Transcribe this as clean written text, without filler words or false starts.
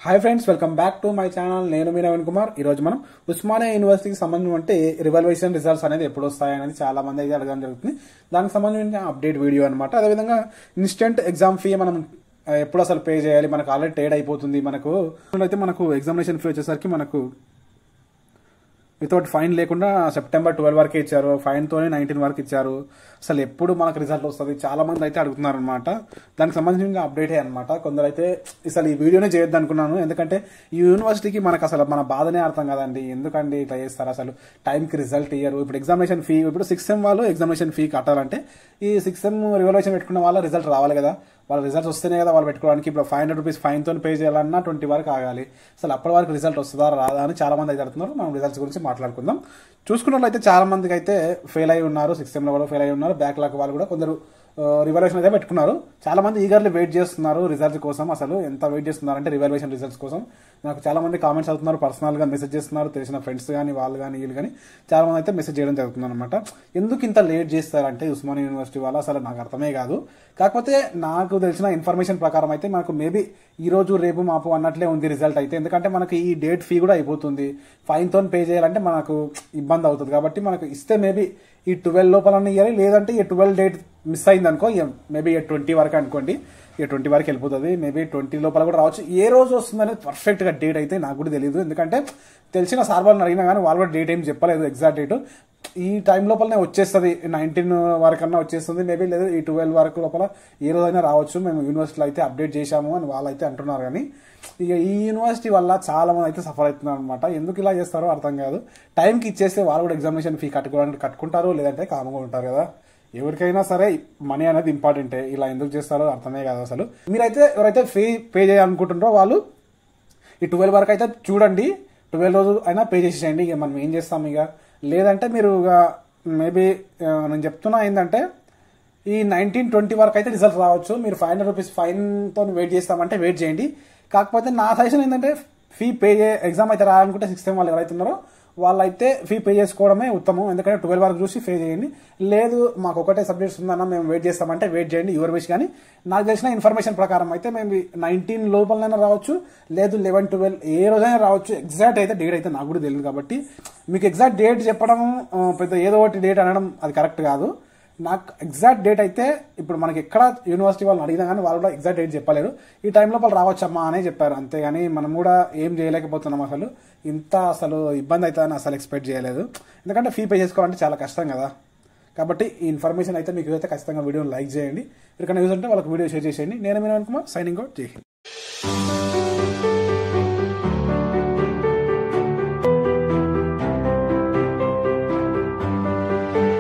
Hi friends, welcome back to my channel. నేను మీ నవీన్ కుమార్. ఈ రోజు మనం ఉస్మానియా యూనివర్సిటీకి సంబంధించి రివల్యూషన్ రిజల్ట్స్ అనేది ఎప్పుడు వస్తాయనేది చాలా మంది అయితే అడగడం జరుగుతుంది. దానికి సంబంధించిన అప్డేట్ వీడియో అనమాట. అదేవిధంగా ఇన్స్టెంట్ ఎగ్జామ్ ఫీ మనం ఎప్పుడు అసలు పే చేయాలి, మనకు ఆల్రెడీ టేడ్ అయిపోతుంది. మనకు ఎగ్జామినేషన్ ఫీ వచ్చేసరికి మనకు వితౌట్ ఫైన్ లేకుండా సెప్టెంబర్ 12 వరకే ఇచ్చారు. ఫైన్ తోనే 19 వరకు ఇచ్చారు. అసలు ఎప్పుడు మనకు రిజల్ట్ వస్తుంది చాలా మంది అయితే అడుగుతున్నారు అనమాట. దానికి సంబంధించిన అప్డేటే అనమాట. కొందరు అయితే అసలు ఈ వీడియోనే చేయొద్దు అనుకున్నాను, ఎందుకంటే ఈ యూనివర్సిటీకి మనకు అసలు మన బాధనే అర్థం కదండి. ఎందుకండి ఇట్లా చేస్తారు, అసలు టైంకి రిజల్ట్ ఇయ్యరు. ఇప్పుడు ఎగ్జామినేషన్ ఫీ, ఇప్పుడు 6th సెమ్ వాళ్ళు ఎగ్జామినేషన్ ఫీ కట్టాలంటే ఈ 6th సెమ్ రివల్యూషన్ పెట్టుకున్న వాళ్ళ రిజల్ట్ రావాలి కదా. వాళ్ళ రిజల్ట్స్ వస్తేనే కదా వాళ్ళు పెట్టుకోవడానికి. ఇప్పుడు 500 రూపీస్ ఫైన్ తో పే చేయాలన్నా 20 వరకు ఆగాలి. అసలు అప్పటి వరకు రిజల్ట్ వస్తుందా రాదా అని చాలా మంది అయితే అడుగుతున్నారు. మనం రిజల్ట్స్ గురించి మాట్లాడుకుందాం. చూసుకున్నట్లయితే చాలా మందికి అయితే ఫెయిల్ అయి ఉన్నారు. 6th సెమ్ లో కూడా ఫెయిల్ అయి ఉన్నారు. బ్యాక్లాగ్ వాళ్ళు కూడా కొందరు రివల్యూషన్ అయితే పెట్టుకున్నారు. చాలా మంది ఈగర్లీ వెయిట్ చేస్తున్నారు రిజల్ట్స్ కోసం. అసలు ఎంత వెయిట్ చేస్తున్నారంటే రివల్యూషన్ రిజల్ట్స్ కోసం. నాకు చాలా మంది కామెంట్స్ అవుతున్నారు, పర్సనల్ గా మెసేజ్ చేస్తున్నారు. తెలిసిన ఫ్రెండ్స్ కానీ వాళ్ళు కానీ వీళ్ళు కానీ చాలా మంది అయితే మెసేజ్ చేయడం జరుగుతుంది అనమాట. ఎందుకు ఇంత లేట్ చేస్తారంటే ఉస్మానియా యూనివర్సిటీ వాళ్ళు అసలు నాకు అర్థమే కాదు. కాకపోతే నాకు తెలిసిన ఇన్ఫర్మేషన్ ప్రకారం అయితే మనకు మేబీ ఈ రోజు రేపు మాపు అన్నట్లే ఉంది రిజల్ట్ అయితే. ఎందుకంటే మనకి ఈ డేట్ ఫీ కూడా అయిపోతుంది. ఫైన్ తో పే చేయాలంటే మనకు ఇబ్బంది అవుతుంది. కాబట్టి మనకు ఇస్తే మేబీ ఈ 12 లోపల ఇవ్వాలి. లేదంటే ఈ 12 డేట్ మిస్ అయింది అనుకో, మేబీ 20 వరకు అనుకోండి. 20 వరకు వెళ్ళిపోతుంది. మేబీ 20 లోపల కూడా రావచ్చు. ఏ రోజు వస్తుందనేది పర్ఫెక్ట్ గా డేట్ అయితే నాకు కూడా తెలియదు. ఎందుకంటే తెలిసిన సార్ వాళ్ళని అడిగినా కానీ వాళ్ళు కూడా డేట్ ఏం చెప్పలేదు ఎగ్జాక్ట్ డేట్. ఈ టైం లోపలనే వచ్చేస్తుంది, 19 వరకన్నా వచ్చేస్తుంది మేబీ. లేదు ఈ 12 వరకు లోపల ఏ రోజైనా రావచ్చు. మేము యూనివర్సిటీలో అయితే అప్డేట్ చేశాము అని వాళ్ళైతే అంటున్నారు. కానీ ఇక ఈ యూనివర్సిటీ వల్ల చాలా మంది అయితే సఫర్ అవుతున్నారు అనమాట. ఎందుకు ఇలా చేస్తారో అర్థం కాదు. టైంకి ఇచ్చేస్తే వాళ్ళు కూడా ఎగ్జామినేషన్ ఫీ కట్టుకుంటారు, లేదంటే కామ్గా ఉంటారు కదా. ఎవరికైనా సరే మనీ అనేది ఇంపార్టెంటే. ఇలా ఎందుకు చేస్తారో అర్థమే కాదు అసలు. మీరైతే ఎవరైతే ఫీ పే చేయాలనుకుంటున్నారో వాళ్ళు ఈ 12 వరకు అయితే చూడండి. 12 రోజు అయినా పే చేసేయండి. ఇక మనం ఏం చేస్తాం ఇక. లేదంటే మీరు మేబీ నేను చెప్తున్నా ఏంటంటే ఈ 19-20 వరకు అయితే రిజల్ట్ రావచ్చు. మీరు 500 రూపీస్ ఫైన్ తో వెయిట్ చేస్తామంటే వెయిట్ చేయండి. కాకపోతే నా సజెషన్ ఏంటంటే ఫీ పే ఎగ్జామ్ అయితే రాయాలనుకుంటే 6th సెమ్ వాళ్ళు ఎవరైతే ఉన్నారో వాళ్ళైతే ఫీ పే చేసుకోవడమే ఉత్తమం. ఎందుకంటే 12 వరకు చూసి పే చేయండి. లేదు మాకు ఒకటే సబ్జెక్ట్స్ ఉందన్నా మేము వెయిట్ చేస్తామంటే వెయిట్ చేయండి, యువర్ విష్. కానీ నాకు తెలిసిన ఇన్ఫర్మేషన్ ప్రకారం అయితే మేము 19 లోపలైనా రావచ్చు, లేదు 11-12 ఏ రోజైనా రావచ్చు. ఎగ్జాక్ట్ అయితే డేట్ అయితే నాకు కూడా తెలియదు. కాబట్టి మీకు ఎగ్జాక్ట్ డేట్ చెప్పడం పెద్ద ఏదో ఒకటి డేట్ అనడం అది కరెక్ట్ కాదు. నాకు ఎగ్జాక్ట్ డేట్ అయితే ఇప్పుడు మనకి ఎక్కడ యూనివర్సిటీ వాళ్ళని అడిగినా కానీ వాళ్ళు కూడా ఎగ్జాక్ట్ డేట్ చెప్పలేరు. ఈ టైం లోపల రావచ్చమ్మా అనే చెప్పారు. అంతేగాని మనం కూడా ఏం చేయలేకపోతున్నాం. అసలు ఇంత అసలు ఇబ్బంది అవుతుందని అసలు ఎక్స్పెక్ట్ చేయలేదు. ఎందుకంటే ఫీ పే చేసుకోవాలంటే చాలా కష్టం కదా. కాబట్టి ఈ ఇన్ఫర్మేషన్ అయితే మీకు అయితే ఖచ్చితంగా వీడియోని లైక్ చేయండి. ఎవరికైనా యూజ్ ఉంటే వాళ్ళకి వీడియో షేర్ చేసేయండి. నేను మీ నవీన్ కుమార్, సైనింగ్ అవుట్. జై హింద్.